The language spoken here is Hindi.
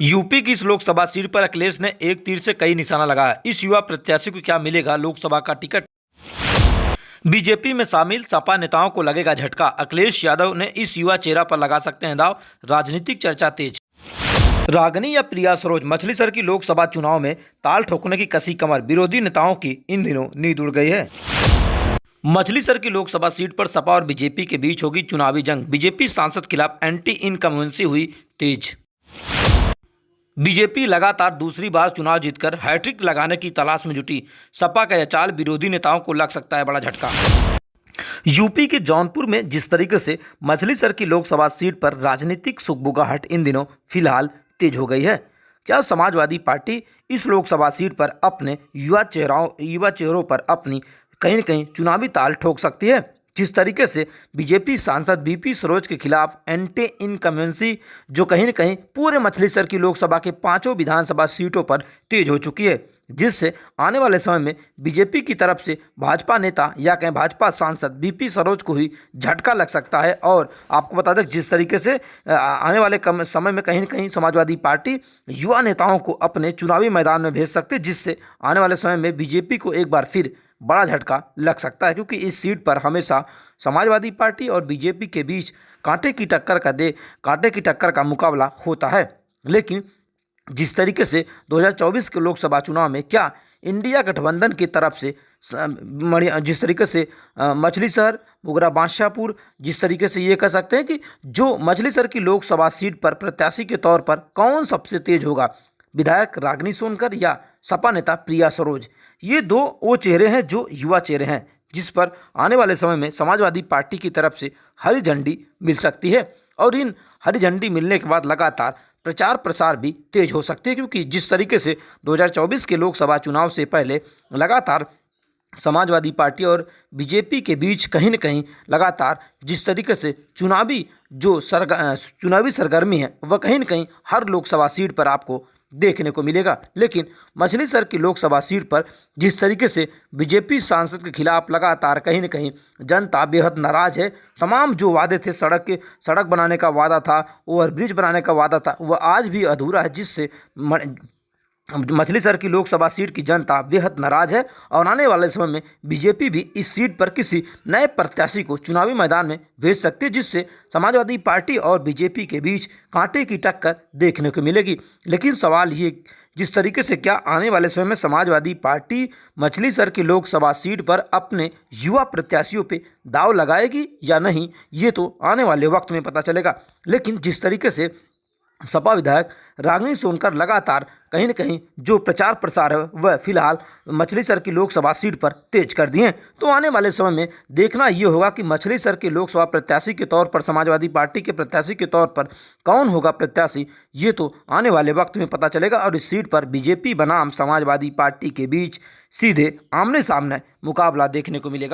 यूपी की इस लोकसभा सीट पर अखिलेश ने एक तीर से कई निशाना लगाया। इस युवा प्रत्याशी को क्या मिलेगा लोकसभा का टिकट? बीजेपी में शामिल सपा नेताओं को लगेगा झटका। अखिलेश यादव ने इस युवा चेहरा पर लगा सकते हैं दांव। राजनीतिक चर्चा तेज। रागनी या प्रिया सरोज मछलीशहर की लोकसभा चुनाव में ताल ठोकने की कसी कमर। विरोधी नेताओं की इन दिनों नींद उड़ गई है। मछलीशहर की लोकसभा सीट पर सपा और बीजेपी के बीच होगी चुनावी जंग। बीजेपी सांसद खिलाफ एंटी इनकम्बेंसी हुई तेज। बीजेपी लगातार दूसरी बार चुनाव जीतकर हैट्रिक लगाने की तलाश में जुटी। सपा का यह चाल विरोधी नेताओं को लग सकता है बड़ा झटका। यूपी के जौनपुर में जिस तरीके से मछलीशहर की लोकसभा सीट पर राजनीतिक सुगबुगाहट इन दिनों फिलहाल तेज हो गई है। क्या समाजवादी पार्टी इस लोकसभा सीट पर अपने युवा चेहरों पर अपनी कहीं न कहीं चुनावी ताल ठोक सकती है? जिस तरीके से बीजेपी सांसद बीपी सरोज के खिलाफ एंटी इनकम्बेंसी जो कहीं न कहीं पूरे मछलीशहर की लोकसभा के 5 विधानसभा सीटों पर तेज हो चुकी है, जिससे आने वाले समय में बीजेपी की तरफ से भाजपा नेता या कहीं भाजपा सांसद बीपी सरोज को ही झटका लग सकता है। और आपको बता दें जिस तरीके से आने वाले समय में कहीं न कहीं समाजवादी पार्टी युवा नेताओं को अपने चुनावी मैदान में भेज सकती है, जिससे आने वाले समय में बीजेपी को एक बार फिर बड़ा झटका लग सकता है। क्योंकि इस सीट पर हमेशा समाजवादी पार्टी और बीजेपी के बीच कांटे की टक्कर का मुकाबला होता है। लेकिन जिस तरीके से 2024 के लोकसभा चुनाव में क्या इंडिया गठबंधन की तरफ से जिस तरीके से मछलीशहर, मुगरा, बादशाहपुर, जिस तरीके से ये कह सकते हैं कि जो मछलीशहर की लोकसभा सीट पर प्रत्याशी के तौर पर कौन सबसे तेज होगा, विधायक रागनी सोनकर या सपा नेता प्रिया सरोज? ये दो वो चेहरे हैं जो युवा चेहरे हैं, जिस पर आने वाले समय में समाजवादी पार्टी की तरफ से हरी झंडी मिल सकती है। और इन हरी झंडी मिलने के बाद लगातार प्रचार प्रसार भी तेज हो सकती है। क्योंकि जिस तरीके से 2024 के लोकसभा चुनाव से पहले लगातार समाजवादी पार्टी और बीजेपी के बीच कहीं न कहीं लगातार जिस तरीके से चुनावी सरगर्मी है वह कहीं न कहीं हर लोकसभा सीट पर आपको देखने को मिलेगा। लेकिन मछलीशहर की लोकसभा सीट पर जिस तरीके से बीजेपी सांसद के खिलाफ लगातार कहीं न कहीं जनता बेहद नाराज है। तमाम जो वादे थे, सड़क बनाने का वादा था, ओवरब्रिज बनाने का वादा था, वह आज भी अधूरा है, जिससे मछलीशहर की लोकसभा सीट की जनता बेहद नाराज है। और आने वाले समय में बीजेपी भी इस सीट पर किसी नए प्रत्याशी को चुनावी मैदान में भेज सकती है, जिससे समाजवादी पार्टी और बीजेपी के बीच कांटे की टक्कर देखने को मिलेगी। लेकिन सवाल ये जिस तरीके से क्या आने वाले समय में समाजवादी पार्टी मछलीशहर की लोकसभा सीट पर अपने युवा प्रत्याशियों पे दाव लगाएगी या नहीं, ये तो आने वाले वक्त में पता चलेगा। लेकिन जिस तरीके से सपा विधायक रागनी सोनकर लगातार कहीं न कहीं जो प्रचार प्रसार है वह फिलहाल मछलीशहर की लोकसभा सीट पर तेज कर दिए हैं। तो आने वाले समय में देखना ये होगा कि मछलीशहर के लोकसभा प्रत्याशी के तौर पर, समाजवादी पार्टी के प्रत्याशी के तौर पर कौन होगा प्रत्याशी, ये तो आने वाले वक्त में पता चलेगा। और इस सीट पर बीजेपी बनाम समाजवादी पार्टी के बीच सीधे आमने सामने मुकाबला देखने को मिलेगा।